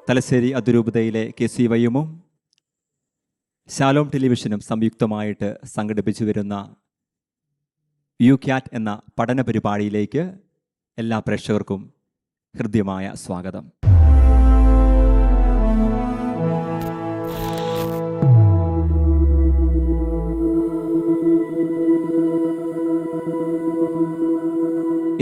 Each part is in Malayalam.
തലശ്ശേരി അതിരൂപതയിലെ KCYM-ഉം ശാലോം ടെലിവിഷനും സംയുക്തമായിട്ട് സംഘടിപ്പിച്ചു വരുന്ന UCAT എന്ന പഠന പരിപാടിയിലേക്ക് എല്ലാ പ്രേക്ഷകർക്കും ഹൃദ്യമായ സ്വാഗതം.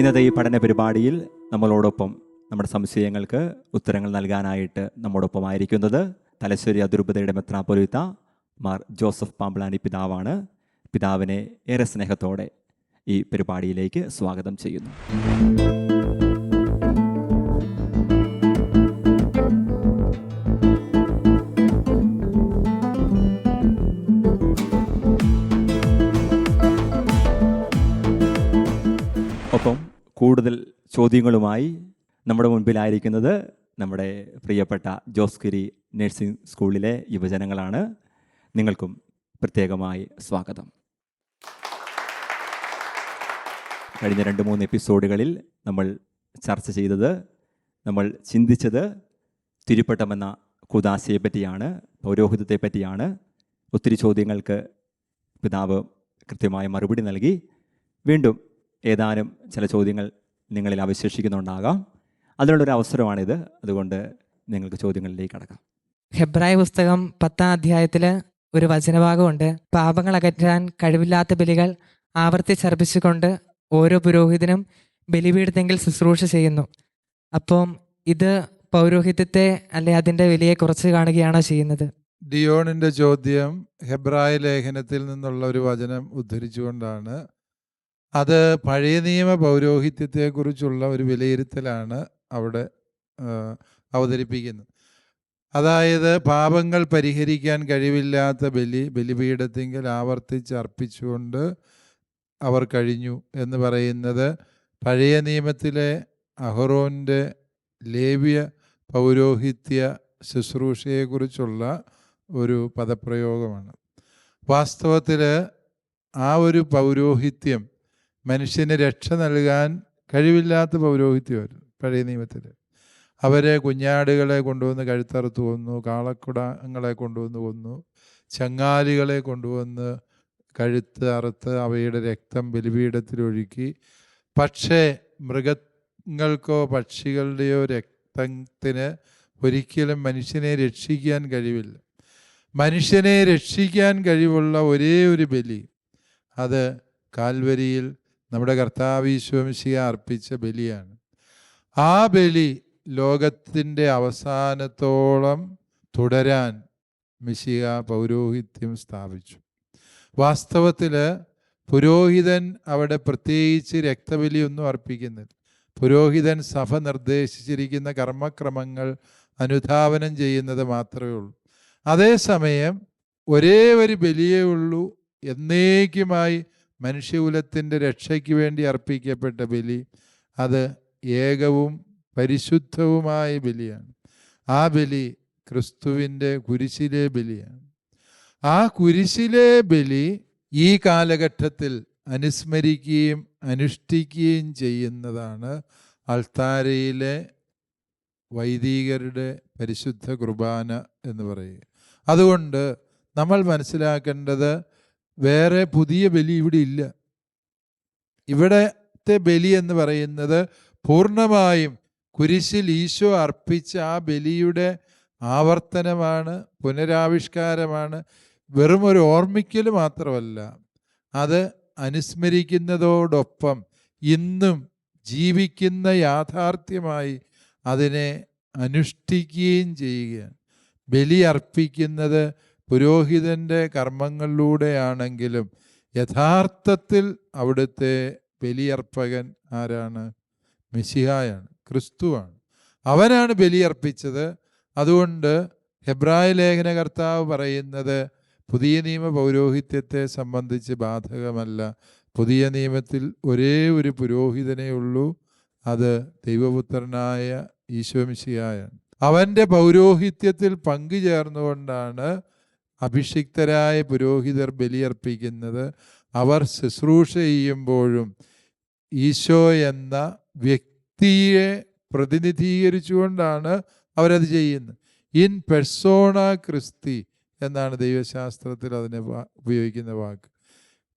ഇന്നത്തെ ഈ പഠന പരിപാടിയിൽ നമ്മളോടൊപ്പം നമ്മുടെ സംശയങ്ങൾക്ക് ഉത്തരങ്ങൾ നൽകാനായിട്ട് നമ്മോടൊപ്പമായിരിക്കുന്നത് തലശ്ശേരി അതിരൂപതയുടെ മെത്രാപ്പൊലീത്ത മാർ ജോസഫ് പാമ്പ്ളാനി പിതാവാണ്. പിതാവിനെ ഏറെ സ്നേഹത്തോടെ ഈ പരിപാടിയിലേക്ക് സ്വാഗതം ചെയ്യുന്നു. ഒപ്പം കൂടുതൽ ചോദ്യങ്ങളുമായി നമ്മുടെ മുൻപിലായിരിക്കുന്നത് നമ്മുടെ പ്രിയപ്പെട്ട ജോസ്ഗിരി നഴ്സിംഗ് സ്കൂളിലെ യുവജനങ്ങളാണ്. നിങ്ങൾക്കും പ്രത്യേകമായി സ്വാഗതം. കഴിഞ്ഞ 2-3 എപ്പിസോഡുകളിൽ നമ്മൾ ചർച്ച ചെയ്തത്, നമ്മൾ ചിന്തിച്ചത് തിരുപ്പട്ടമെന്ന കൂദാശയെ പറ്റിയാണ്, പൗരോഹിത്യത്തെ പറ്റിയാണ്. ഒത്തിരി ചോദ്യങ്ങൾക്ക് പിതാവ് കൃത്യമായ മറുപടി നൽകി. വീണ്ടും ഏതാനും ചില ചോദ്യങ്ങൾ നിങ്ങളിൽ അവശേഷിക്കുന്നുണ്ടാകാം. അതിനുള്ളൊരു അവസരമാണിത്. അതുകൊണ്ട് നിങ്ങൾക്ക് ചോദ്യങ്ങളിലേക്ക് കടക്കാം. ഹെബ്രായ പുസ്തകം 10-ാം അധ്യായത്തിൽ ഒരു വചനഭാഗമുണ്ട്. പാപങ്ങൾ അകറ്റാൻ കഴിവില്ലാത്ത ബലികൾ ആവർത്തിച്ചർപ്പിച്ചുകൊണ്ട് ഓരോ പുരോഹിതനും ബലിപീഠത്തെങ്കിൽ ശുശ്രൂഷ ചെയ്യുന്നു. അപ്പം ഇത് പൗരോഹിത്യത്തെ അല്ലെ അതിൻ്റെ വിലയെ കുറച്ച് കാണുകയാണോ ചെയ്യുന്നത്? ഡിയോണിൻ്റെ ചോദ്യം ഹെബ്രായ ലേഖനത്തിൽ നിന്നുള്ള ഒരു വചനം ഉദ്ധരിച്ചുകൊണ്ടാണ്. അത് പഴയ നിയമ പൗരോഹിത്യത്തെക്കുറിച്ചുള്ള ഒരു വിലയിരുത്തലാണ് അവിടെ അവതരിപ്പിക്കുന്നത്. അതായത് പാപങ്ങൾ പരിഹരിക്കാൻ കഴിവില്ലാത്ത ബലിപീഠത്തിങ്കിൽ ആവർത്തിച്ച് അർപ്പിച്ചുകൊണ്ട് അവർ കഴിഞ്ഞു എന്ന് പറയുന്നത് പഴയ നിയമത്തിലെ അഹറോൻ്റെ ലേവ്യ പൗരോഹിത്യ ശുശ്രൂഷയെക്കുറിച്ചുള്ള ഒരു പദപ്രയോഗമാണ്. വാസ്തവത്തിൽ ആ ഒരു പൗരോഹിത്യം മനുഷ്യന് രക്ഷ നൽകാൻ കഴിവില്ലാത്ത പൗരോഹിത്യമായിരുന്നു പഴയ നിയമത്തിൽ. അവരെ കുഞ്ഞാടുകളെ കൊണ്ടുവന്ന് കഴുത്തറുത്ത് കൊന്നു, കാളക്കുടങ്ങളെ കൊണ്ടുവന്ന് കൊന്നു, ചങ്ങാലികളെ കൊണ്ടുവന്ന് കഴുത്ത് അറുത്ത് അവയുടെ രക്തം ബലിപീഠത്തിലൊഴുക്കി. പക്ഷേ മൃഗങ്ങൾക്കോ പക്ഷികളുടെയോ രക്തത്തിന് ഒരിക്കലും മനുഷ്യനെ രക്ഷിക്കാൻ കഴിവില്ല. മനുഷ്യനെ രക്ഷിക്കാൻ കഴിവുള്ള ഒരേ ഒരു ബലി, അത് കാൽവരിയിൽ നമ്മുടെ കർത്താവ് ഈശോ മിശിഹ അർപ്പിച്ച ബലിയാണ്. ആ ബലി ലോകത്തിൻ്റെ അവസാനത്തോളം തുടരാൻ മിശിഹ പൗരോഹിത്യം സ്ഥാപിച്ചു. വാസ്തവത്തിൽ പുരോഹിതൻ അവിടെ പ്രത്യേകിച്ച് രക്തബലിയൊന്നും അർപ്പിക്കുന്നില്ല. പുരോഹിതൻ സഭ നിർദ്ദേശിച്ചിരിക്കുന്ന കർമ്മക്രമങ്ങൾ അനുധാവനം ചെയ്യുന്നത് മാത്രമേ ഉള്ളൂ. അതേസമയം ഒരേ ഒരു ബലിയേ ഉള്ളൂ, എന്നേക്കുമായി മനുഷ്യകുലത്തിൻ്റെ രക്ഷയ്ക്ക് വേണ്ടി അർപ്പിക്കപ്പെട്ട ബലി. അത് ഏകവും പരിശുദ്ധവുമായ ബലിയാണ്. ആ ബലി ക്രിസ്തുവിൻ്റെ കുരിശിലെ ബലിയാണ്. ആ കുരിശിലെ ബലി ഈ കാലഘട്ടത്തിൽ അനുസ്മരിക്കുകയും അനുഷ്ഠിക്കുകയും ചെയ്യുന്നതാണ് അൾത്താരയിലെ വൈദികരുടെ പരിശുദ്ധ കുർബാന എന്ന് പറയുക. അതുകൊണ്ട് നമ്മൾ മനസ്സിലാക്കേണ്ടത് വേറെ പുതിയ ബലി ഇവിടെ ഇല്ല. ഇവിടത്തെ ബലി എന്ന് പറയുന്നത് പൂർണ്ണമായും കുരിശിൽ ഈശോ അർപ്പിച്ച ആ ബലിയുടെ ആവർത്തനമാണ്, പുനരാവിഷ്കാരമാണ്. വെറും ഒരു ഓർമ്മിക്കൽ മാത്രമല്ല, അത് അനുസ്മരിക്കുന്നതോടൊപ്പം ഇന്നും ജീവിക്കുന്ന യാഥാർത്ഥ്യമായി അതിനെ അനുഷ്ഠിക്കുകയും ചെയ്യുകയാണ്. ബലി അർപ്പിക്കുന്നത് പുരോഹിതൻ്റെ കർമ്മങ്ങളിലൂടെയാണെങ്കിലും യഥാർത്ഥത്തിൽ അവിടുത്തെ ബലിയർപ്പകൻ ആരാണ്? മിശിഹായാണ്, ക്രിസ്തുവാണ്. അവനാണ് ബലിയർപ്പിച്ചത്. അതുകൊണ്ട് ഹെബ്രായ ലേഖന കർത്താവ് പറയുന്നത് പുതിയ നിയമ പൗരോഹിത്യത്തെ സംബന്ധിച്ച് ബാധകമല്ല. പുതിയ നിയമത്തിൽ ഒരേ ഒരു പുരോഹിതനേ ഉള്ളൂ, അത് ദൈവപുത്രനായ ഈശോ മിശിഹായാണ്. അവൻ്റെ പൗരോഹിത്യത്തിൽ പങ്കുചേർന്നുകൊണ്ടാണ് അഭിഷിക്തരായ പുരോഹിതർ ബലിയർപ്പിക്കുന്നത്. അവർ ശുശ്രൂഷ ചെയ്യുമ്പോഴും ഈശോ എന്ന വ്യക്തിയെ പ്രതിനിധീകരിച്ചുകൊണ്ടാണ് അവരത് ചെയ്യുന്നു. ഇൻ പെർസോണ ക്രിസ്തി എന്നാണ് ദൈവശാസ്ത്രത്തിൽ അതിനെ ഉപയോഗിക്കുന്ന വാക്ക്.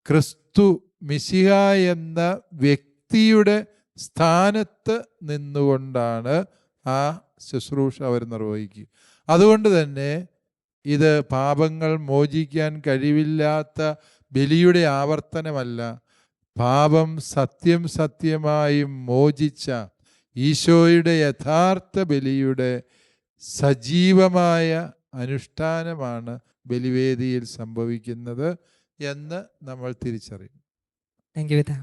ക്രിസ്തു മിശിഹ എന്ന വ്യക്തിയുടെ സ്ഥാനത്ത് നിന്നുകൊണ്ടാണ് ആ ശുശ്രൂഷ അവർ നിർവഹിക്കുക. അതുകൊണ്ട് തന്നെ ഇത് പാപങ്ങൾ മോചിക്കാൻ കഴിവില്ലാത്ത ബലിയുടെ ആവർത്തനമല്ല, പാപം സത്യമായും മോചിച്ച ഈശോയുടെ യഥാർത്ഥ ബലിയുടെ സജീവമായ അനുഷ്ഠാനമാണ് ബലിവേദിയിൽ സംഭവിക്കുന്നത് എന്ന് നമ്മൾ തിരിച്ചറിയും. താങ്ക് യു പിതാ.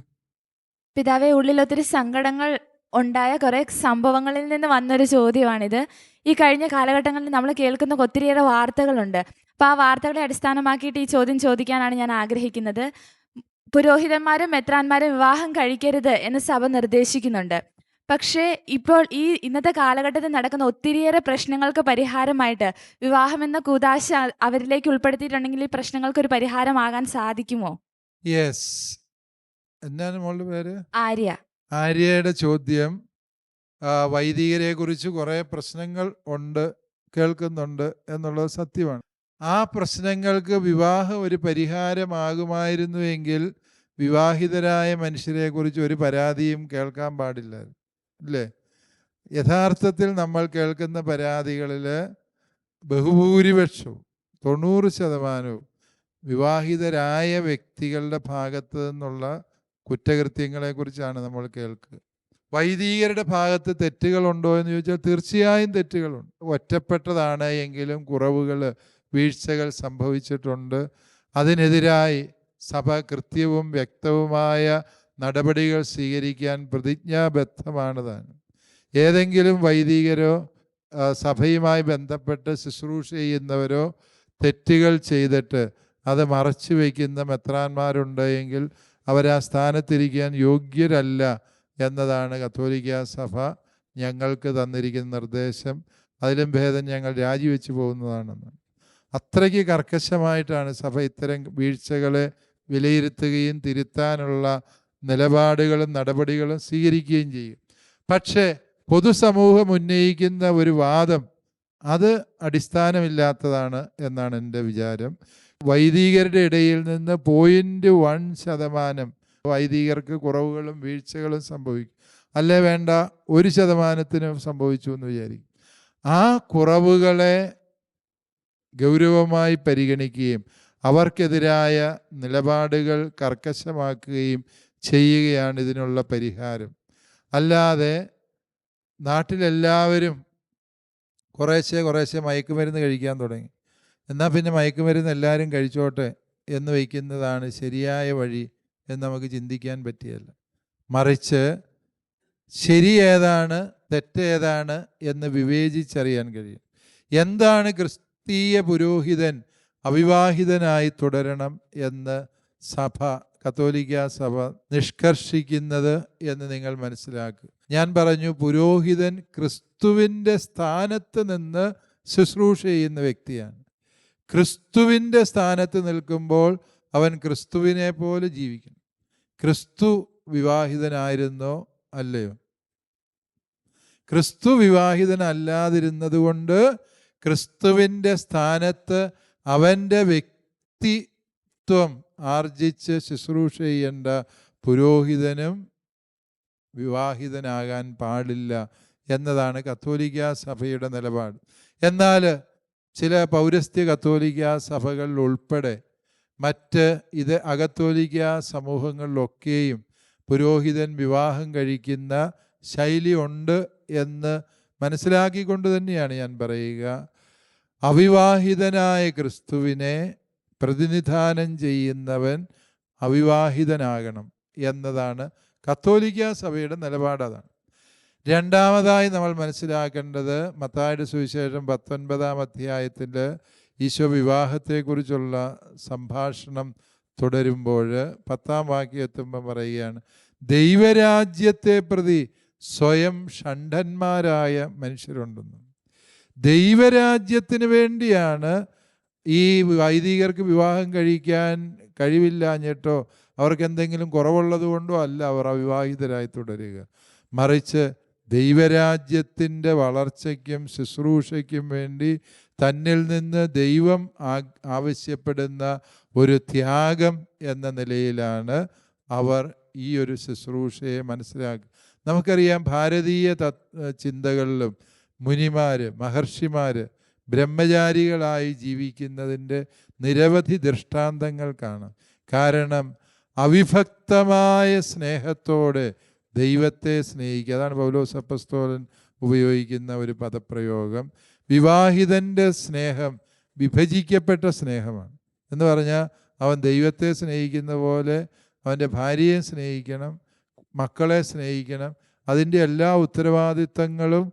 പിതാവെ, ഉള്ളിൽ ഒത്തിരി സങ്കടങ്ങൾ ഉണ്ടായ കുറേ സംഭവങ്ങളിൽ നിന്ന് വന്നൊരു ചോദ്യമാണിത്. ഈ കഴിഞ്ഞ കാലഘട്ടങ്ങളിൽ നമ്മൾ കേൾക്കുന്ന ഒത്തിരിയേറെ വാർത്തകളുണ്ട്. അപ്പോൾ ആ വാർത്തകളെ അടിസ്ഥാനമാക്കിയിട്ട് ഈ ചോദ്യം ചോദിക്കാനാണ് ഞാൻ ആഗ്രഹിക്കുന്നത്. പുരോഹിതന്മാരും മെത്രാന്മാരും വിവാഹം കഴിക്കരുത് എന്ന് സഭ നിർദ്ദേശിക്കുന്നുണ്ട്. പക്ഷേ ഇപ്പോൾ ഇന്നത്തെ കാലഘട്ടത്തിൽ നടക്കുന്ന ഒത്തിരിയേറെ പ്രശ്നങ്ങൾക്ക് പരിഹാരമായിട്ട് വിവാഹം എന്ന കൂദാശ അവരിലേക്ക് ഉൾപ്പെടുത്തിയിട്ടുണ്ടെങ്കിൽ ഈ പ്രശ്നങ്ങൾക്കൊരു പരിഹാരമാകാൻ സാധിക്കുമോ? യെസ്. എന്നാണ് മോളുടെ പേര്? ആര്യ. ആര്യയുടെ ചോദ്യം, വൈദികരെ കുറിച്ച് കുറേ പ്രശ്നങ്ങൾ കേൾക്കുന്നുണ്ട് എന്നുള്ളത് സത്യമാണ്. ആ പ്രശ്നങ്ങൾക്ക് വിവാഹം ഒരു പരിഹാരമാകുമായിരുന്നുവെങ്കിൽ വിവാഹിതരായ മനുഷ്യരെ കുറിച്ച് ഒരു പരാതിയും കേൾക്കാൻ പാടില്ല, അല്ലേ? യഥാർത്ഥത്തിൽ നമ്മൾ കേൾക്കുന്ന പരാതികളിൽ ബഹുഭൂരിപക്ഷവും 90% വിവാഹിതരായ വ്യക്തികളുടെ ഭാഗത്ത് നിന്നുള്ള കുറ്റകൃത്യങ്ങളെക്കുറിച്ചാണ് നമ്മൾ കേൾക്കുക. വൈദികരുടെ ഭാഗത്ത് തെറ്റുകളുണ്ടോ എന്ന് ചോദിച്ചാൽ തീർച്ചയായും തെറ്റുകളുണ്ട്. ഒറ്റപ്പെട്ടതാണ് എങ്കിലും കുറവുകൾ, വീഴ്ചകൾ സംഭവിച്ചിട്ടുണ്ട്. അതിനെതിരായി സഭ കൃത്യവും വ്യക്തവുമായ നടപടികൾ സ്വീകരിക്കാൻ പ്രതിജ്ഞാബദ്ധമാണ് താൻ. ഏതെങ്കിലും വൈദികരോ സഭയുമായി ബന്ധപ്പെട്ട് ശുശ്രൂഷ ചെയ്യുന്നവരോ തെറ്റുകൾ ചെയ്തിട്ട് അത് മറച്ചു വയ്ക്കുന്ന മെത്രാന്മാരുണ്ട് എങ്കിൽ അവരാ സ്ഥാനത്തിരിക്കാൻ യോഗ്യരല്ല എന്നതാണ് കത്തോലിക്കാ സഭ ഞങ്ങൾക്ക് തന്നിരിക്കുന്ന നിർദ്ദേശം. അതിലും ഭേദം ഞങ്ങൾ രാജിവെച്ച് പോകുന്നതാണെന്ന്. അത്രയ്ക്ക് കർക്കശമായിട്ടാണ് സഭ ഇത്തരം വീഴ്ചകളെ വിലയിരുത്തുകയും തിരുത്താനുള്ള നിലപാടുകളും നടപടികളും സ്വീകരിക്കുകയും ചെയ്യും. പക്ഷേ പൊതുസമൂഹം ഉന്നയിക്കുന്ന ഒരു വാദം അത് അടിസ്ഥാനമില്ലാത്തതാണ് എന്നാണ് എൻ്റെ വിചാരം. വൈദികരുടെ ഇടയിൽ നിന്ന് 0.1% വൈദികർക്ക് കുറവുകളും വീഴ്ചകളും സംഭവിക്കും. അല്ലേ വേണ്ട 1% സംഭവിച്ചു എന്ന് വിചാരിക്കും. ആ കുറവുകളെ ഗൗരവമായി പരിഗണിക്കുകയും അവർക്കെതിരായ നിലപാടുകൾ കർക്കശമാക്കുകയും ചെയ്യുകയാണ് ഇതിനുള്ള പരിഹാരം. അല്ലാതെ നാട്ടിലെല്ലാവരും കുറേശ്ശെ മയക്കുമരുന്ന് കഴിക്കാൻ തുടങ്ങി, എന്നാൽ പിന്നെ മയക്കുമരുന്ന് എല്ലാവരും കഴിച്ചോട്ടെ എന്ന് വയ്ക്കുന്നതാണ് ശരിയായ വഴി എന്ന് നമുക്ക് ചിന്തിക്കാൻ പറ്റിയല്ല. മറിച്ച് ശരി ഏതാണ് തെറ്റേതാണ് എന്ന് വിവേചിച്ചറിയാൻ കഴിയും. എന്താണ് ക്രിസ്തീയ പുരോഹിതൻ അവിവാഹിതനായി തുടരണം എന്ന് കത്തോലിക്കാ സഭ നിഷ്കർഷിക്കുന്നത് എന്ന് നിങ്ങൾ മനസ്സിലാക്കുക. ഞാൻ പറഞ്ഞു, പുരോഹിതൻ ക്രിസ്തുവിൻ്റെ സ്ഥാനത്ത് നിന്ന് ശുശ്രൂഷ ചെയ്യുന്ന വ്യക്തിയാണ്. ക്രിസ്തുവിൻ്റെ സ്ഥാനത്ത് നിൽക്കുമ്പോൾ അവൻ ക്രിസ്തുവിനെ പോലെ ജീവിക്കണം. ക്രിസ്തു വിവാഹിതനായിരുന്നോ? അല്ലയോ? ക്രിസ്തു വിവാഹിതനല്ലാതിരുന്നത് കൊണ്ട് ക്രിസ്തുവിൻ്റെ സ്ഥാനത്ത് അവൻ്റെ വ്യക്തിത്വം ആർജിച്ച് ശുശ്രൂഷ ചെയ്യേണ്ട പുരോഹിതനും വിവാഹിതനാകാൻ പാടില്ല എന്നതാണ് കത്തോലിക്കാ സഭയുടെ നിലപാട്. എന്നാൽ ചില പൗരസ്ത്യ കത്തോലിക്കാ സഭകളിൽ ഉൾപ്പെടെ മറ്റ് അകത്തോലിക്കാ സമൂഹങ്ങളിലൊക്കെയും പുരോഹിതൻ വിവാഹം കഴിക്കുന്ന ശൈലി ഉണ്ട് എന്ന് മനസ്സിലാക്കിക്കൊണ്ട് തന്നെയാണ് ഞാൻ പറയുക, അവിവാഹിതനായ ക്രിസ്തുവിനെ പ്രതിനിധാനം ചെയ്യുന്നവൻ അവിവാഹിതനാകണം എന്നതാണ് കത്തോലിക്കാ സഭയുടെ നിലപാട്. അതാണ്. രണ്ടാമതായി നമ്മൾ മനസ്സിലാക്കേണ്ടത്, മത്തായിയുടെ സുവിശേഷം 19-ാം അധ്യായത്തിൽ ഈശോ വിവാഹത്തെക്കുറിച്ചുള്ള സംഭാഷണം തുടരുമ്പോൾ 10-ാം വാക്യം എത്തുമ്പോൾ പറയുകയാണ്, ദൈവരാജ്യത്തെ പ്രതി സ്വയം ഷണ്ഡന്മാരായ മനുഷ്യരുണ്ടെന്ന്. ദൈവരാജ്യത്തിന് വേണ്ടിയാണ് ഈ വൈദികർക്ക് വിവാഹം കഴിക്കാൻ കഴിവില്ലാഞ്ഞിട്ടോ അവർക്ക് എന്തെങ്കിലും കുറവുള്ളത് കൊണ്ടോ അല്ല അവർ അവിവാഹിതരായി തുടരുക. മറിച്ച് ദൈവരാജ്യത്തിൻ്റെ വളർച്ചയ്ക്കും ശുശ്രൂഷയ്ക്കും വേണ്ടി തന്നിൽ നിന്ന് ദൈവം ആവശ്യപ്പെടുന്ന ഒരു ത്യാഗം എന്ന നിലയിലാണ് അവർ ഈ ഒരു ശുശ്രൂഷയെ മനസ്സിലാക്കുക. നമുക്കറിയാം, ഭാരതീയ ചിന്തകളിലും മുനിമാർ, മഹർഷിമാർ ബ്രഹ്മചാരികളായി ജീവിക്കുന്നതിൻ്റെ നിരവധി ദൃഷ്ടാന്തങ്ങൾ കാണാം. കാരണം അവിഭക്തമായ സ്നേഹത്തോടെ ദൈവത്തെ സ്നേഹിക്കുക. അതാണ് പൗലോസ് അപ്പോസ്തലൻ ഉപയോഗിക്കുന്ന ഒരു പദപ്രയോഗം. വിവാഹിതൻ്റെ സ്നേഹം വിഭജിക്കപ്പെട്ട സ്നേഹമാണ് എന്ന് പറഞ്ഞാൽ അവൻ ദൈവത്തെ സ്നേഹിക്കുന്ന പോലെ അവൻ്റെ ഭാര്യയെ സ്നേഹിക്കണം, മക്കളെ സ്നേഹിക്കണം. അതിൻ്റെ എല്ലാ ഉത്തരവാദിത്തങ്ങളും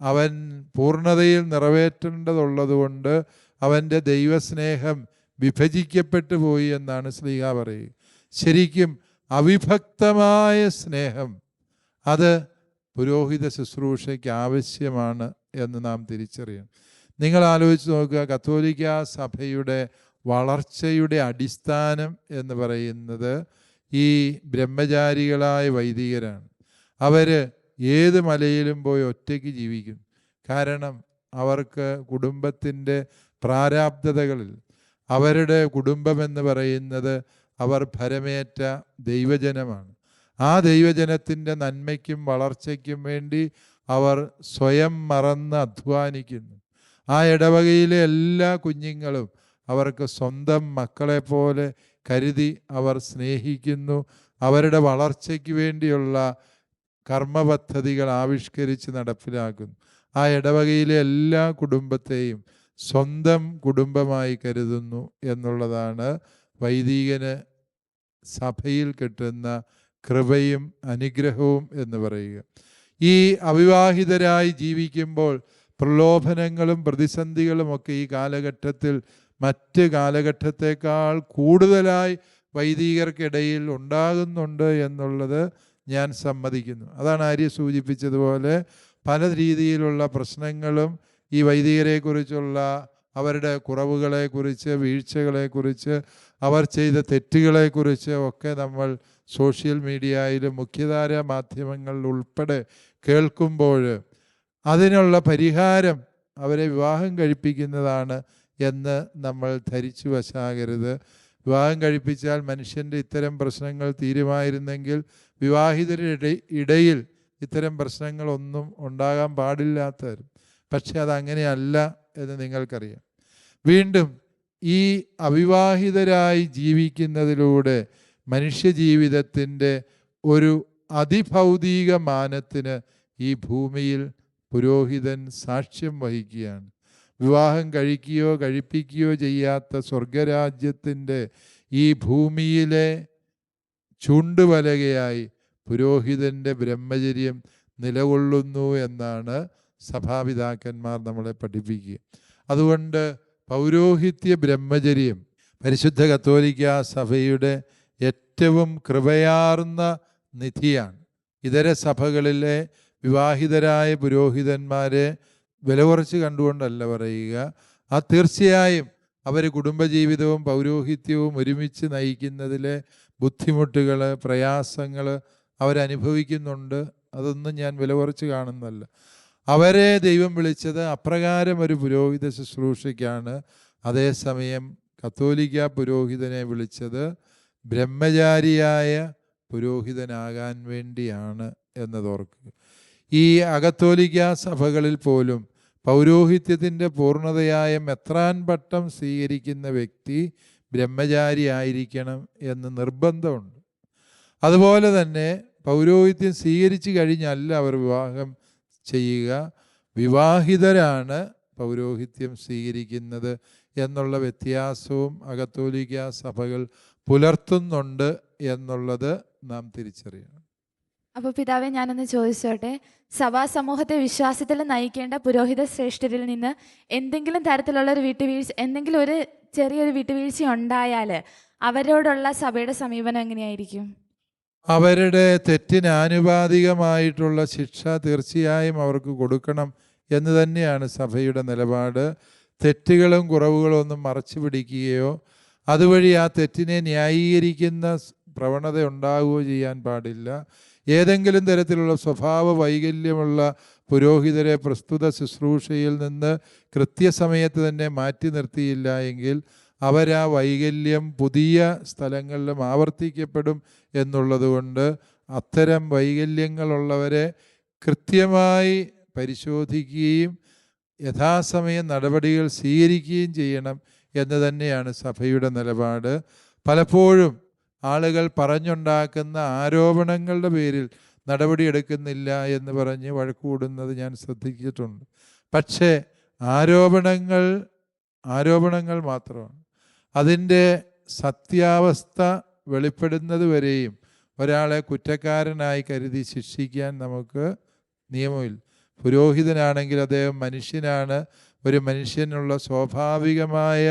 അവൻ പൂർണ്ണതയിൽ നിറവേറ്റേണ്ടതുള്ളതുകൊണ്ട് അവൻ്റെ ദൈവസ്നേഹം വിഭജിക്കപ്പെട്ടു പോയി എന്നാണ് ശ്ലീഹ പറയുക. ശരിക്കും അവിഭക്തമായ സ്നേഹം അത് പുരോഹിത ശുശ്രൂഷയ്ക്ക് ആവശ്യമാണ് എന്ന് നാം തിരിച്ചറിയണം. നിങ്ങൾ ആലോചിച്ച് നോക്കുക, കത്തോലിക്ക സഭയുടെ വളർച്ചയുടെ അടിസ്ഥാനം എന്ന് പറയുന്നത് ഈ ബ്രഹ്മചാരികളായ വൈദികരാണ്. അവർ ഏത് മലയിലും പോയി ഒറ്റയ്ക്ക് ജീവിക്കും. കാരണം അവർക്ക് കുടുംബത്തിൻ്റെ പ്രാരാബ്ധതകളിൽ അവരുടെ കുടുംബമെന്ന് പറയുന്നത് അവർ ഭരമേറ്റ ദൈവജനമാണ്. ആ ദൈവജനത്തിൻ്റെ നന്മയ്ക്കും വളർച്ചയ്ക്കും വേണ്ടി അവർ സ്വയം മറന്ന് അധ്വാനിക്കുന്നു. ആ ഇടവകയിലെ എല്ലാ കുഞ്ഞുങ്ങളും അവർക്ക് സ്വന്തം മക്കളെപ്പോലെ കരുതി അവർ സ്നേഹിക്കുന്നു. അവരുടെ വളർച്ചയ്ക്ക് വേണ്ടിയുള്ള കർമ്മപദ്ധതികൾ ആവിഷ്കരിച്ച് നടപ്പിലാക്കുന്നു. ആ ഇടവകയിലെ എല്ലാ കുടുംബത്തെയും സ്വന്തം കുടുംബമായി കരുതുന്നു എന്നുള്ളതാണ് വൈദികന് സഭയിൽ കിട്ടുന്ന കൃപയും അനുഗ്രഹവും എന്ന് പറയുക. ഈ അവിവാഹിതരായി ജീവിക്കുമ്പോൾ പ്രലോഭനങ്ങളും പ്രതിസന്ധികളുമൊക്കെ ഈ കാലഘട്ടത്തിൽ മറ്റ് കാലഘട്ടത്തേക്കാൾ കൂടുതലായി വൈദികർക്കിടയിൽ ഉണ്ടാകുന്നുണ്ട് എന്നുള്ളത് ഞാൻ സമ്മതിക്കുന്നു. അതാണ് ആര്യ സൂചിപ്പിച്ചതുപോലെ പല രീതിയിലുള്ള പ്രശ്നങ്ങളും ഈ വൈദികരെക്കുറിച്ചുള്ള അവരുടെ കുറവുകളെക്കുറിച്ച്, വീഴ്ചകളെക്കുറിച്ച്, അവർ ചെയ്ത തെറ്റുകളെക്കുറിച്ച് ഒക്കെ നമ്മൾ സോഷ്യൽ മീഡിയയിലും മുഖ്യധാര മാധ്യമങ്ങളിൽ ഉൾപ്പെടെ കേൾക്കുമ്പോൾ അതിനുള്ള പരിഹാരം അവരെ വിവാഹം കഴിപ്പിക്കുന്നതാണ് എന്ന് നമ്മൾ ധരിച്ചു വശാകരുത്. വിവാഹം കഴിപ്പിച്ചാൽ മനുഷ്യൻ്റെ ഇത്തരം പ്രശ്നങ്ങൾ തീരുമായിരുന്നെങ്കിൽ വിവാഹിതരുടെ ഇടയിൽ ഇത്തരം പ്രശ്നങ്ങളൊന്നും ഉണ്ടാകാൻ പാടില്ലാത്തവരും. പക്ഷെ അതങ്ങനെയല്ല എന്ന് നിങ്ങൾക്കറിയാം. വീണ്ടും ഈ അവിവാഹിതരായി ജീവിക്കുന്നതിലൂടെ മനുഷ്യജീവിതത്തിൻ്റെ ഒരു അതിഭൗതിക മാനത്തിന് ഈ ഭൂമിയിൽ പുരോഹിതൻ സാക്ഷ്യം വഹിക്കുകയാണ്. വിവാഹം കഴിക്കുകയോ കഴിപ്പിക്കുകയോ ചെയ്യാത്ത സ്വർഗരാജ്യത്തിൻ്റെ ഈ ഭൂമിയിലെ ചൂണ്ടുവലകയായി പുരോഹിതൻ്റെ ബ്രഹ്മചര്യം നിലകൊള്ളുന്നു എന്നാണ് സഭാപിതാക്കന്മാർ നമ്മളെ പഠിപ്പിക്കുക. അതുകൊണ്ട് പൗരോഹിത്യ ബ്രഹ്മചര്യം പരിശുദ്ധ കത്തോലിക്ക സഭയുടെ ഏറ്റവും കൃപയാർന്ന നിധിയാണ്. ഇതര സഭകളിലെ വിവാഹിതരായ പുരോഹിതന്മാരെ വില കുറച്ച് കണ്ടുകൊണ്ടല്ല പറയുക. തീർച്ചയായും അവർ കുടുംബജീവിതവും പൗരോഹിത്യവും ഒരുമിച്ച് നയിക്കുന്നതിലെ ബുദ്ധിമുട്ടുകൾ, പ്രയാസങ്ങൾ അവരനുഭവിക്കുന്നുണ്ട്. അതൊന്നും ഞാൻ വില കുറച്ച് കാണുന്നല്ല. അവരെ ദൈവം വിളിച്ചത് അപ്രകാരം ഒരു പുരോഹിത ശുശ്രൂഷയ്ക്കാണ്. അതേസമയം കത്തോലിക്ക പുരോഹിതനെ വിളിച്ചത് ബ്രഹ്മചാരിയായ പുരോഹിതനാകാൻ വേണ്ടിയാണ് എന്നതോർക്കുക. ഈ അകത്തോലിക്ക സഭകളിൽ പോലും പൗരോഹിത്യത്തിൻ്റെ പൂർണ്ണതയായ മെത്രാൻ പട്ടം സ്വീകരിക്കുന്ന വ്യക്തി ബ്രഹ്മചാരി ആയിരിക്കണം എന്ന് നിർബന്ധമുണ്ട്. അതുപോലെ തന്നെ പൗരോഹിത്യം സ്വീകരിച്ചു കഴിഞ്ഞല്ല അവർ വിവാഹം ചെയ്യുക, വിവാഹിതരാണ് പൗരോഹിത്യം സ്വീകരിക്കുന്നത് എന്നുള്ള വ്യത്യാസവും അകത്തോലിക്ക സഭകൾ പുലർത്തുന്നുണ്ട് എന്നുള്ളത് നാം തിരിച്ചറിയണം. അപ്പോൾ പിതാവെ, ഞാനൊന്ന് ചോദിച്ചോട്ടെ, സഭാ സമൂഹത്തെ വിശ്വാസത്തിൽ നയിക്കേണ്ട പുരോഹിത ശ്രേഷ്ഠരിൽ നിന്ന് എന്തെങ്കിലും തരത്തിലുള്ള ഒരു വിട്ടുവീഴ്ച, എന്തെങ്കിലും ഒരു ചെറിയൊരു വിട്ടുവീഴ്ച ഉണ്ടായാൽ അവരോടുള്ള സഭയുടെ സമീപനം എങ്ങനെയായിരിക്കും? അവരുടെ തെറ്റിന് ആനുപാതികമായിട്ടുള്ള ശിക്ഷ തീർച്ചയായും അവർക്ക് കൊടുക്കണം എന്ന് തന്നെയാണ് സഭയുടെ നിലപാട്. തെറ്റുകളും കുറവുകളും ഒന്നും മറച്ചു പിടിക്കുകയോ അതുവഴി ആ തെറ്റിനെ ന്യായീകരിക്കുന്ന പ്രവണത ഉണ്ടാവുകയോ ചെയ്യാൻ പാടില്ല. ഏതെങ്കിലും തരത്തിലുള്ള സ്വഭാവ വൈകല്യമുള്ള പുരോഹിതരെ പ്രസ്തുത ശുശ്രൂഷയിൽ നിന്ന് കൃത്യസമയത്ത് തന്നെ മാറ്റി നിർത്തിയില്ല എങ്കിൽ അവരാ വൈകല്യം പുതിയ സ്ഥലങ്ങളിലും ആവർത്തിക്കപ്പെടും എന്നുള്ളതുകൊണ്ട് അത്തരം വൈകല്യങ്ങളുള്ളവരെ കൃത്യമായി പരിശോധിക്കുകയും യഥാസമയം നടപടികൾ സ്വീകരിക്കുകയും ചെയ്യണം എന്ന് തന്നെയാണ് സഭയുടെ നിലപാട്. പലപ്പോഴും ആളുകൾ പറഞ്ഞുണ്ടാക്കുന്ന ആരോപണങ്ങളുടെ പേരിൽ നടപടിയെടുക്കുന്നില്ല എന്ന് പറഞ്ഞ് വഴക്കുകൂടുന്നത് ഞാൻ ശ്രദ്ധിച്ചിട്ടുണ്ട്. പക്ഷേ ആരോപണങ്ങൾ മാത്രമാണ്. അതിൻ്റെ സത്യാവസ്ഥ വെളിപ്പെടുന്നത് വരെയും ഒരാളെ കുറ്റക്കാരനായി കരുതി ശിക്ഷിക്കാൻ നമുക്ക് നിയമമില്ല. പുരോഹിതനാണെങ്കിൽ അദ്ദേഹം മനുഷ്യനാണ്. ഒരു മനുഷ്യനുള്ള സ്വാഭാവികമായ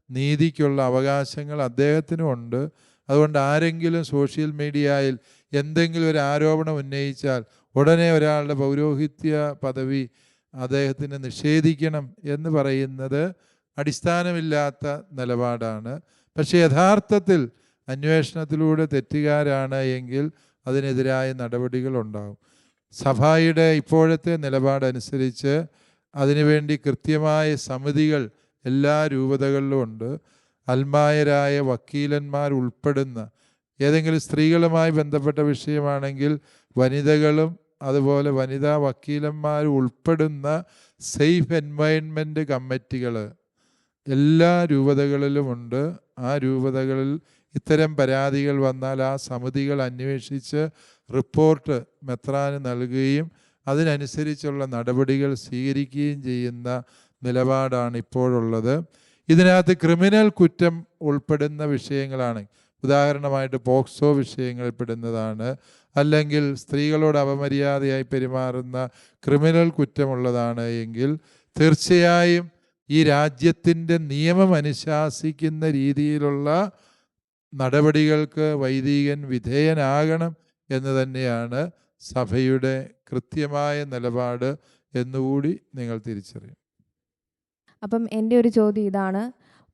നീതിക്കുള്ള അവകാശങ്ങൾ അദ്ദേഹത്തിനുമുണ്ട്. അതുകൊണ്ട് ആരെങ്കിലും സോഷ്യൽ മീഡിയയിൽ എന്തെങ്കിലും ഒരു ആരോപണം ഉന്നയിച്ചാൽ ഉടനെ ഒരാളുടെ പൗരോഹിത്യ പദവി അദ്ദേഹത്തിന് നിഷേധിക്കണം എന്ന് പറയുന്നത് അടിസ്ഥാനമില്ലാത്ത നിലപാടാണ്. പക്ഷേ യഥാർത്ഥത്തിൽ അന്വേഷണത്തിലൂടെ തെറ്റുകാരാണ് എങ്കിൽ അതിനെതിരായ നടപടികൾ ഉണ്ടാകും. സഭയുടെ ഇപ്പോഴത്തെ നിലപാടനുസരിച്ച് അതിനുവേണ്ടി കൃത്യമായ സമിതികൾ എല്ലാ രൂപതകളിലും ഉണ്ട്. അൽമായരായ വക്കീലന്മാർ ഉൾപ്പെടുന്ന ഏതെങ്കിലും സ്ത്രീകളുമായി ബന്ധപ്പെട്ട വിഷയമാണെങ്കിൽ വനിതകളും അതുപോലെ വനിതാ വക്കീലന്മാർ ഉൾപ്പെടുന്ന സേഫ് എൻവയൺമെൻറ്റ് കമ്മിറ്റികൾ എല്ലാ രൂപതകളിലുമുണ്ട്. ആ രൂപതകളിൽ ഇത്തരം പരാതികൾ വന്നാൽ ആ സമിതികൾ അന്വേഷിച്ച് റിപ്പോർട്ട് മെത്രാന് നൽകുകയും അതിനനുസരിച്ചുള്ള നടപടികൾ സ്വീകരിക്കുകയും ചെയ്യുന്ന നിലപാടാണ് ഇപ്പോഴുള്ളത്. ഇതിനകത്ത് ക്രിമിനൽ കുറ്റം ഉൾപ്പെടുന്ന വിഷയങ്ങളാണ്, ഉദാഹരണമായിട്ട് പോക്സോ വിഷയങ്ങളിൽ പെടുന്നതാണ്, അല്ലെങ്കിൽ സ്ത്രീകളോട് അപമര്യാദയായി പെരുമാറുന്ന ക്രിമിനൽ കുറ്റമുള്ളതാണ് എങ്കിൽ തീർച്ചയായും ഈ രാജ്യത്തിൻ്റെ നിയമം അനുശാസിക്കുന്ന രീതിയിലുള്ള നടപടികൾക്ക് വൈദികൻ വിധേയനാകണം എന്ന് തന്നെയാണ് സഭയുടെ കൃത്യമായ നിലപാട് എന്നുകൂടി നിങ്ങൾ തിരിച്ചറിയും. അപ്പം എൻ്റെ ഒരു ചോദ്യം ഇതാണ്,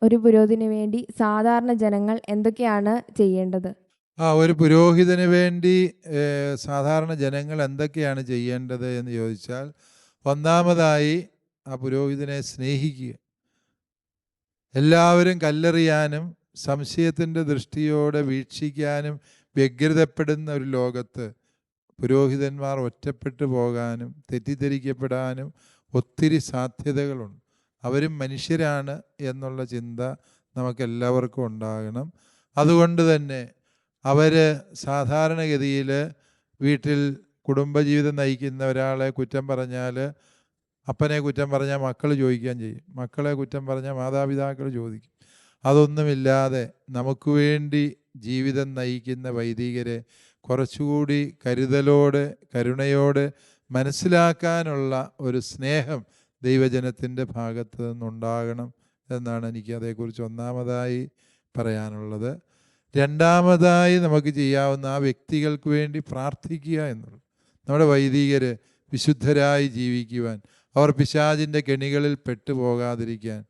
ഒരു പുരോഹിതന് വേണ്ടി സാധാരണ ജനങ്ങൾ എന്തൊക്കെയാണ് ചെയ്യേണ്ടത്? ഒരു പുരോഹിതന് വേണ്ടി സാധാരണ ജനങ്ങൾ എന്തൊക്കെയാണ് ചെയ്യേണ്ടത് എന്ന് ചോദിച്ചാൽ, ഒന്നാമതായി ആ പുരോഹിതനെ സ്നേഹിക്കുക. എല്ലാവരും കല്ലെറിയാനും സംശയത്തിൻ്റെ ദൃഷ്ടിയോടെ വീക്ഷിക്കാനും വ്യഗ്രതപ്പെടുന്ന ഒരു ലോകത്ത് പുരോഹിതന്മാർ ഒറ്റപ്പെട്ടു പോകാനും തെറ്റിദ്ധരിക്കപ്പെടാനും ഒത്തിരി സാധ്യതകളുണ്ട്. അവരും മനുഷ്യരാണ് എന്നുള്ള ചിന്ത നമുക്കെല്ലാവർക്കും ഉണ്ടാകണം. അതുകൊണ്ട് തന്നെ അവർ സാധാരണഗതിയിൽ വീട്ടിൽ കുടുംബജീവിതം നയിക്കുന്ന ഒരാളെ കുറ്റം പറഞ്ഞാൽ, അപ്പനെ കുറ്റം പറഞ്ഞാൽ മക്കൾ ചോദിക്കുകയും ചെയ്യും, മക്കളെ കുറ്റം പറഞ്ഞാൽ മാതാപിതാക്കൾ ചോദിക്കും. അതൊന്നുമില്ലാതെ നമുക്ക് വേണ്ടി ജീവിതം നയിക്കുന്ന വൈദികരെ കുറച്ചുകൂടി കരുതലോടെ കരുണയോടെ മനസ്സിലാക്കാനുള്ള ഒരു സ്നേഹം ദൈവജനത്തിൻ്റെ ഭാഗത്ത് നിന്നുണ്ടാകണം എന്നാണ് എനിക്ക് അതേക്കുറിച്ച് ഒന്നാമതായി പറയാനുള്ളത്. രണ്ടാമതായി നമുക്ക് ചെയ്യാവുന്ന ആ വ്യക്തികൾക്ക് വേണ്ടി പ്രാർത്ഥിക്കുക എന്നുള്ളത്. നമ്മുടെ വൈദികർ വിശുദ്ധരായി ജീവിക്കുവാൻ, അവർ പിശാചിൻ്റെ കെണികളിൽ പെട്ടുപോകാതിരിക്കാൻ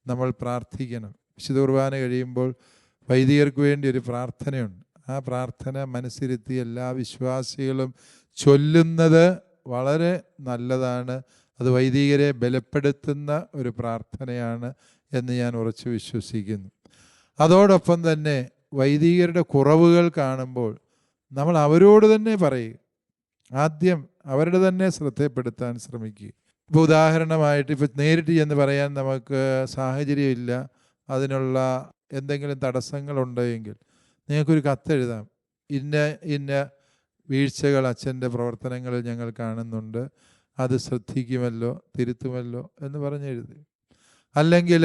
നമ്മൾ പ്രാർത്ഥിക്കണം. വിശുദ്ധ കുർബാന കഴിയുമ്പോൾ വൈദികർക്ക് വേണ്ടി ഒരു പ്രാർത്ഥനയുണ്ട്. ആ പ്രാർത്ഥന മനസ്സിരുത്തി എല്ലാ വിശ്വാസികളും ചൊല്ലുന്നത് വളരെ നല്ലതാണ്. അത് വൈദികരെ ബലപ്പെടുത്തുന്ന ഒരു പ്രാർത്ഥനയാണ് എന്ന് ഞാൻ ഉറച്ചു വിശ്വസിക്കുന്നു. അതോടൊപ്പം തന്നെ വൈദികരുടെ കുറവുകൾ കാണുമ്പോൾ നമ്മൾ അവരോട് തന്നെ പറയുക. ആദ്യം അവരുടെ തന്നെ ശ്രദ്ധപ്പെടുത്താൻ ശ്രമിക്കുക. ഇപ്പോൾ ഉദാഹരണമായിട്ട് നേരിട്ട് ചെന്ന് പറയാൻ നമുക്ക് സാഹചര്യമില്ല, അതിനുള്ള എന്തെങ്കിലും തടസ്സങ്ങളുണ്ടെങ്കിൽ നിങ്ങൾക്കൊരു കത്തെഴുതാം. ഇന്ന വീഴ്ചകൾ അച്ഛൻ്റെ പ്രവർത്തനങ്ങളിൽ ഞങ്ങൾ കാണുന്നുണ്ട്, അത് ശ്രദ്ധിക്കുമല്ലോ, തിരുത്തുമല്ലോ എന്ന് പറഞ്ഞെഴുതി. അല്ലെങ്കിൽ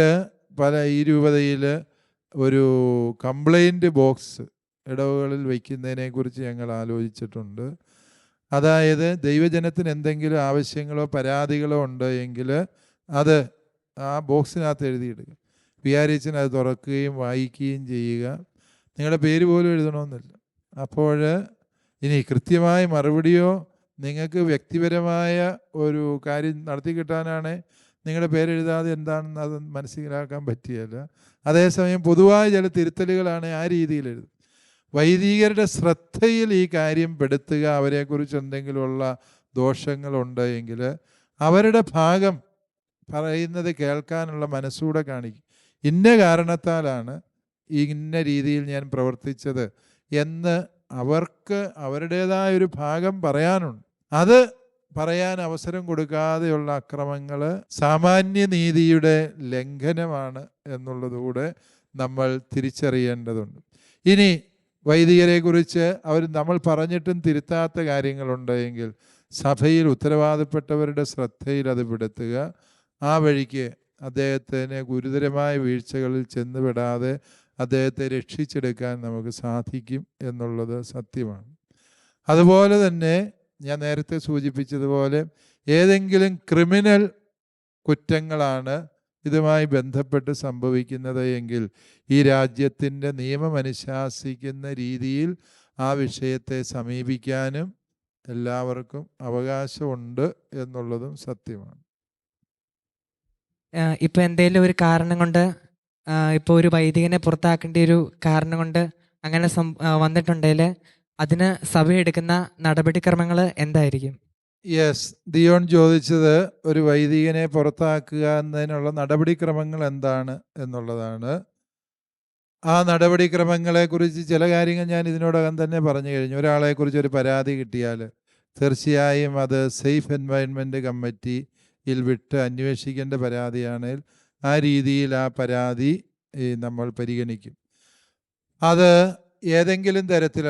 ഈ രൂപതയിൽ ഒരു കംപ്ലൈൻറ്റ് ബോക്സ് ഇടവുകളിൽ വയ്ക്കുന്നതിനെക്കുറിച്ച് ഞങ്ങൾ ആലോചിച്ചിട്ടുണ്ട്. അതായത് ദൈവജനത്തിന് എന്തെങ്കിലും ആവശ്യങ്ങളോ പരാതികളോ ഉണ്ട് എങ്കിൽ അത് ആ ബോക്സിനകത്ത് എഴുതിയിടുക. വികാരിച്ചൻ അത് തുറക്കുകയും വായിക്കുകയും ചെയ്യുക. നിങ്ങളുടെ പേര് പോലും എഴുതണമെന്നില്ല. അപ്പോൾ ഇനി കൃത്യമായ മറുപടിയോ നിങ്ങൾക്ക് വ്യക്തിപരമായ ഒരു കാര്യം നടത്തി കിട്ടാനാണ് നിങ്ങളുടെ പേരെഴുതാതെ എന്താണെന്ന് അത് മനസ്സിലാക്കാൻ പറ്റിയല്ല. അതേസമയം പൊതുവായ ചില തിരുത്തലുകളാണ് ആ രീതിയിൽ എഴുതും. വൈദികരുടെ ശ്രദ്ധയിൽ ഈ കാര്യം പെടുത്തുക, അവരെക്കുറിച്ച് എന്തെങ്കിലുമുള്ള ദോഷങ്ങളുണ്ട് എങ്കിൽ അവരുടെ ഭാഗം പറയുന്നത് കേൾക്കാനുള്ള മനസ്സൂടെ കാണിക്കും. ഇന്ന കാരണത്താലാണ് ഇന്ന രീതിയിൽ ഞാൻ പ്രവർത്തിച്ചത് എന്ന് അവർക്ക് അവരുടേതായൊരു ഭാഗം പറയാനുണ്ട്. അത് പറയാൻ അവസരം കൊടുക്കാതെയുള്ള അക്രമങ്ങൾ സാമാന്യ നീതിയുടെ ലംഘനമാണ് എന്നുള്ളതുകൂടെ നമ്മൾ തിരിച്ചറിയേണ്ടതുണ്ട്. ഇനി വൈദികരെക്കുറിച്ച് നമ്മൾ പറഞ്ഞിട്ടും തിരുത്താത്ത കാര്യങ്ങളുണ്ടെങ്കിൽ സഭയിൽ ഉത്തരവാദപ്പെട്ടവരുടെ ശ്രദ്ധയിൽ അത് പെടുത്തുക. ആ വഴിക്ക് അദ്ദേഹത്തിന് ഗുരുതരമായ വീഴ്ചകളിൽ ചെന്നുപെടാതെ അദ്ദേഹത്തെ രക്ഷിച്ചെടുക്കാൻ നമുക്ക് സാധിക്കും എന്നുള്ളത് സത്യമാണ്. അതുപോലെ തന്നെ ഞാൻ നേരത്തെ സൂചിപ്പിച്ചതുപോലെ ഏതെങ്കിലും ക്രിമിനൽ കുറ്റങ്ങളാണ് ഇതുമായി ബന്ധപ്പെട്ട് സംഭവിക്കുന്നത് എങ്കിൽ ഈ രാജ്യത്തിൻ്റെ നിയമം അനുശാസിക്കുന്ന രീതിയിൽ ആ വിഷയത്തെ സമീപിക്കാനും എല്ലാവർക്കും അവകാശമുണ്ട് എന്നുള്ളതും സത്യമാണ്. ഇപ്പോൾ എന്തെങ്കിലും ഒരു കാരണം കൊണ്ട് ഇപ്പോൾ ഒരു വൈദികനെ പുറത്താക്കേണ്ട ഒരു കാരണം കൊണ്ട് അങ്ങനെ വന്നിട്ടുണ്ടെങ്കിൽ അതിന് സഭ എടുക്കുന്ന നടപടിക്രമങ്ങൾ എന്തായിരിക്കും? യെസ്, ദിയോൺ ചോദിച്ചത് ഒരു വൈദികനെ പുറത്താക്കുക എന്നതിനുള്ള നടപടിക്രമങ്ങൾ എന്താണ് എന്നുള്ളതാണ്. ആ നടപടിക്രമങ്ങളെക്കുറിച്ച് ചില കാര്യങ്ങൾ ഞാൻ ഇതിനോടകം തന്നെ പറഞ്ഞു കഴിഞ്ഞു. ഒരാളെക്കുറിച്ച് ഒരു പരാതി കിട്ടിയാൽ തീർച്ചയായും അത് സേഫ് എൻവയൺമെൻറ്റ് കമ്മിറ്റിയിൽ വിട്ട് അന്വേഷിക്കേണ്ട പരാതിയാണെങ്കിൽ ആ രീതിയിൽ ആ പരാതി നമ്മൾ പരിഗണിക്കും. അത് ഏതെങ്കിലും തരത്തിൽ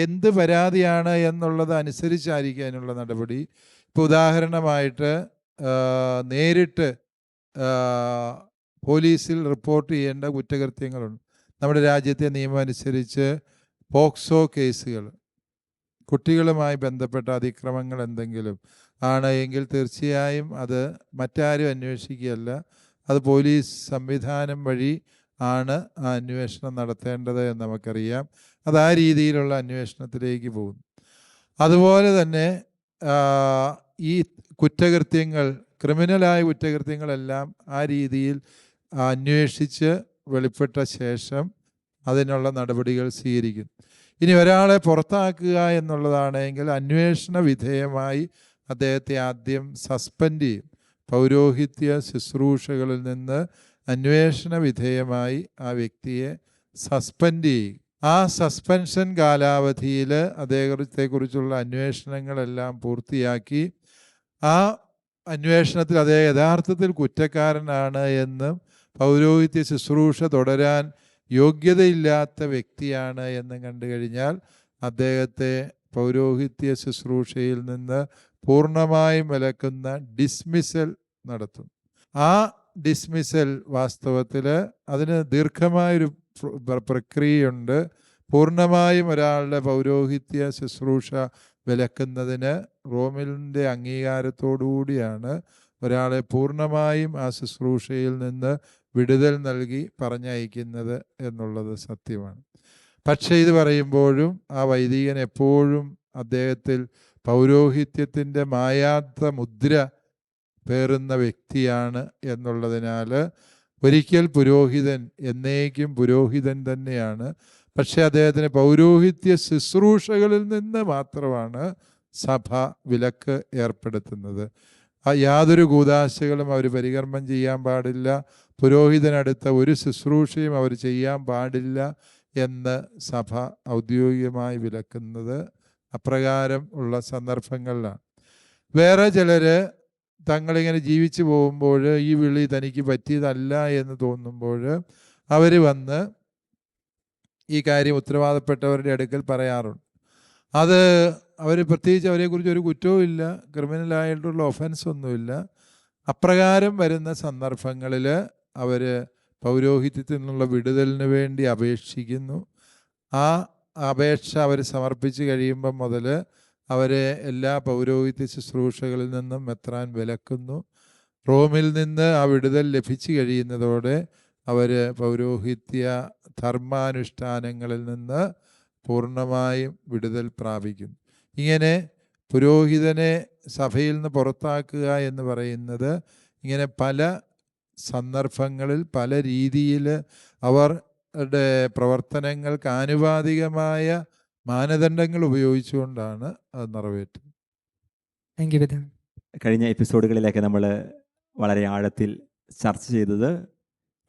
എന്ത് പരാതിയാണ് എന്നുള്ളത് അനുസരിച്ചായിരിക്കും അതിനുള്ള നടപടി. ഇപ്പോൾ ഉദാഹരണമായിട്ട് നേരിട്ട് പോലീസിൽ റിപ്പോർട്ട് ചെയ്യേണ്ട കുറ്റകൃത്യങ്ങളുണ്ട്. നമ്മുടെ രാജ്യത്തെ നിയമം അനുസരിച്ച് പോക്സോ കേസുകൾ, കുട്ടികളുമായി ബന്ധപ്പെട്ട അതിക്രമങ്ങൾ എന്തെങ്കിലും ആണ് എങ്കിൽ തീർച്ചയായും അത് മറ്റാരും അന്വേഷിക്കുകയല്ല, അത് പോലീസ് സംവിധാനം വഴി ആണ് ആ അന്വേഷണം നടത്തേണ്ടത് എന്ന് നമുക്കറിയാം. അത് ആ രീതിയിലുള്ള അന്വേഷണത്തിലേക്ക് പോകുന്നു. അതുപോലെ തന്നെ ഈ കുറ്റകൃത്യങ്ങൾ, ക്രിമിനലായ കുറ്റകൃത്യങ്ങളെല്ലാം ആ രീതിയിൽ അന്വേഷിച്ച് വെളിപ്പെട്ട ശേഷം അതിനുള്ള നടപടികൾ സ്വീകരിക്കും. ഇനി ഒരാളെ പുറത്താക്കുക എന്നുള്ളതാണെങ്കിൽ അന്വേഷണ വിധേയമായി അദ്ദേഹത്തെ ആദ്യം സസ്പെൻഡ് ചെയ്യും. പൗരോഹിത്യ ശുശ്രൂഷകളിൽ നിന്ന് അന്വേഷണ വിധേയമായി ആ വ്യക്തിയെ സസ്പെൻഡ് ചെയ്യും. ആ സസ്പെൻഷൻ കാലാവധിയിൽ അദ്ദേഹത്തെക്കുറിച്ചുള്ള അന്വേഷണങ്ങളെല്ലാം പൂർത്തിയാക്കി ആ അന്വേഷണത്തിൽ അദ്ദേഹം യഥാർത്ഥത്തിൽ കുറ്റക്കാരനാണ് എന്നും പൗരോഹിത്യ ശുശ്രൂഷ തുടരാൻ യോഗ്യതയില്ലാത്ത വ്യക്തിയാണ് എന്നും കണ്ടു കഴിഞ്ഞാൽ അദ്ദേഹത്തെ പൗരോഹിത്യ ശുശ്രൂഷയിൽ നിന്ന് പൂർണ്ണമായും വിലക്കുന്ന ഡിസ്മിസൽ നടത്തും. ആ ഡിസ്മിസൽ വാസ്തവത്തിൽ അതിന് ദീർഘമായൊരു പ്രക്രിയയുണ്ട്. പൂർണ്ണമായും ഒരാളുടെ പൗരോഹിത്യ ശുശ്രൂഷ വിലക്കുന്നതിന് റോമിൻ്റെ അംഗീകാരത്തോടുകൂടിയാണ് ഒരാളെ പൂർണ്ണമായും ആ ശുശ്രൂഷയിൽ നിന്ന് വിടുതൽ നൽകി പറഞ്ഞയക്കുന്നത് എന്നുള്ളത് സത്യമാണ്. പക്ഷേ ഇത് പറയുമ്പോഴും ആ വൈദികൻ എപ്പോഴും അദ്ദേഹത്തിൽ പൗരോഹിത്യത്തിൻ്റെ മായാത്ത മുദ്ര പേറുന്ന വ്യക്തിയാണ് എന്നുള്ളതിനാൽ ഒരിക്കൽ പുരോഹിതൻ എന്നേക്കും പുരോഹിതൻ തന്നെയാണ്. പക്ഷേ അദ്ദേഹത്തിന് പൗരോഹിത്യ ശുശ്രൂഷകളിൽ നിന്ന് മാത്രമാണ് സഭ വിലക്ക് ഏർപ്പെടുത്തുന്നത്. യാതൊരു കൂദാശകളും അവർ പരികർമ്മം ചെയ്യാൻ പാടില്ല, പുരോഹിതനടുത്ത ഒരു ശുശ്രൂഷയും അവർ ചെയ്യാൻ പാടില്ല എന്ന് സഭ ഔദ്യോഗികമായി വിലക്കുന്നത് അപ്രകാരം ഉള്ള സന്ദർഭങ്ങളിലാണ്. വേറെ ചിലർ തങ്ങളിങ്ങനെ ജീവിച്ചു പോകുമ്പോൾ ഈ വിളി തനിക്ക് പറ്റിയതല്ല എന്ന് തോന്നുമ്പോൾ അവർ വന്ന് ഈ കാര്യം ഉത്തരവാദപ്പെട്ടവരുടെ അടുക്കൽ പറയാറുണ്ട്. അത് അവർ പ്രത്യേകിച്ച് അവരെക്കുറിച്ച് ഒരു കുറ്റവും ഇല്ല, ക്രിമിനലായിട്ടുള്ള ഒഫൻസ് ഒന്നുമില്ല. അപ്രകാരം വരുന്ന സന്ദർഭങ്ങളിൽ അവർ പൗരോഹിത്യത്തിൽ നിന്നുള്ള വിടുതലിന് വേണ്ടി അപേക്ഷിക്കുന്നു. ആ അപേക്ഷ അവർ സമർപ്പിച്ച് കഴിയുമ്പം മുതൽ അവരെ എല്ലാ പൗരോഹിത്യ ശുശ്രൂഷകളിൽ നിന്നും മെത്രാൻ വിലക്കുന്നു. റോമിൽ നിന്ന് ആ വിടുതൽ ലഭിച്ചു കഴിയുന്നതോടെ അവർ പൗരോഹിത്യ ധർമാനുഷ്ഠാനങ്ങളിൽ നിന്ന് പൂർണ്ണമായും വിടുതൽ പ്രാപിക്കുന്നു. ഇങ്ങനെ പുരോഹിതനെ സഭയിൽ നിന്ന് പുറത്താക്കുക എന്ന് പറയുന്നത് ഇങ്ങനെ പല സന്ദർഭങ്ങളിൽ പല രീതിയിൽ അവർ പ്രവർത്തനങ്ങൾക്ക് ആനുപാതികമായ മാനദണ്ഡങ്ങൾ ഉപയോഗിച്ചുകൊണ്ടാണ് അത് നിറവേറ്റുന്നത്. താങ്ക് യു പിതാവ്. കഴിഞ്ഞ എപ്പിസോഡുകളിലൊക്കെ നമ്മൾ വളരെ ആഴത്തിൽ ചർച്ച ചെയ്തത്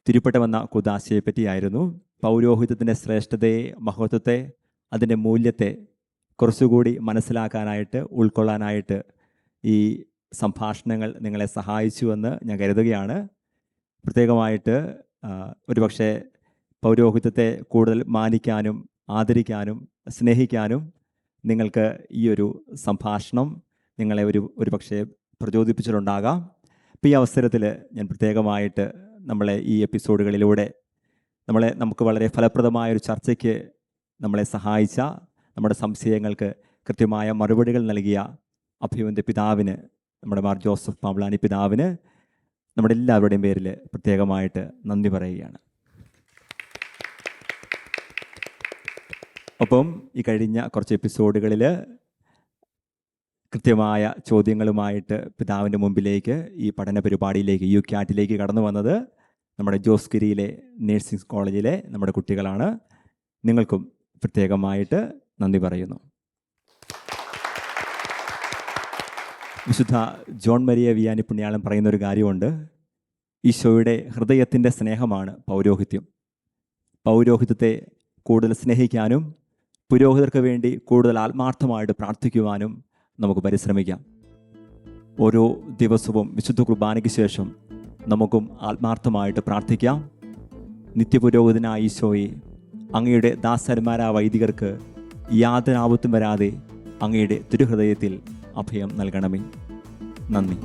തിരുപ്പെട്ടമെന്ന കുദാശയെ പറ്റിയായിരുന്നു. പൗരോഹിത്യത്തിൻ്റെ ശ്രേഷ്ഠതയെ, മഹത്വത്തെ, അതിൻ്റെ മൂല്യത്തെ കുറച്ചുകൂടി മനസ്സിലാക്കാനായിട്ട്, ഉൾക്കൊള്ളാനായിട്ട് ഈ സംഭാഷണങ്ങൾ നിങ്ങളെ സഹായിച്ചുവെന്ന് ഞാൻ കരുതുകയാണ്. പ്രത്യേകമായിട്ട് ഒരുപക്ഷെ പൗരോഹിത്യത്തെ കൂടുതൽ മാനിക്കാനും ആദരിക്കാനും സ്നേഹിക്കാനും നിങ്ങൾക്ക് ഈ ഒരു സംഭാഷണം നിങ്ങളെ ഒരുപക്ഷെ പ്രചോദിപ്പിച്ചിട്ടുണ്ടാകാം. അപ്പോൾ ഈ അവസരത്തിൽ ഞാൻ പ്രത്യേകമായിട്ട് നമ്മളെ ഈ എപ്പിസോഡുകളിലൂടെ നമുക്ക് വളരെ ഫലപ്രദമായൊരു ചർച്ചയ്ക്ക് നമ്മളെ സഹായിച്ച, നമ്മുടെ സംശയങ്ങൾക്ക് കൃത്യമായ മറുപടികൾ നൽകിയ അഭിവന്ദ്യ പിതാവിന്, നമ്മുടെ മാർ ജോസഫ് പാമ്പ്ളാനി പിതാവിന് നമ്മുടെ എല്ലാവരുടെയും പേരിൽ പ്രത്യേകമായിട്ട് നന്ദി പറയുകയാണ്. ഒപ്പം ഈ കഴിഞ്ഞ കുറച്ച് എപ്പിസോഡുകളിൽ കൃത്യമായ ചോദ്യങ്ങളുമായിട്ട് പിതാവിൻ്റെ മുമ്പിലേക്ക് ഈ പഠന പരിപാടിയിലേക്ക് UCAT കടന്നു വന്നത് നമ്മുടെ ജോസ്ഗിരിയിലെ നേഴ്സിംഗ് കോളേജിലെ നമ്മുടെ കുട്ടികളാണ്. നിങ്ങൾക്കും പ്രത്യേകമായിട്ട് നന്ദി പറയുന്നു. വിശുദ്ധ ജോൺ മരിയ വിയാനി പുണ്യാളൻ പറയുന്നൊരു കാര്യമുണ്ട്. ഈശോയുടെ ഹൃദയത്തിൻ്റെ സ്നേഹമാണ് പൗരോഹിത്യം. പൗരോഹിത്യത്തെ കൂടുതൽ സ്നേഹിക്കാനും പുരോഹിതർക്ക് വേണ്ടി കൂടുതൽ ആത്മാർത്ഥമായിട്ട് പ്രാർത്ഥിക്കുവാനും നമുക്ക് പരിശ്രമിക്കാം. ഓരോ ദിവസവും വിശുദ്ധ കുർബാനയ്ക്ക് ശേഷം നമുക്കും ആത്മാർത്ഥമായിട്ട് പ്രാർത്ഥിക്കാം. നിത്യപുരോഹിതനായ ഈശോയെ, അങ്ങയുടെ ദാസന്മാരായ വൈദികർക്ക് യാതൊരു ആപത്തും വരാതെ അങ്ങയുടെ തിരുഹൃദയത്തിൽ അഭയം നൽകണമേ. നന്ദി.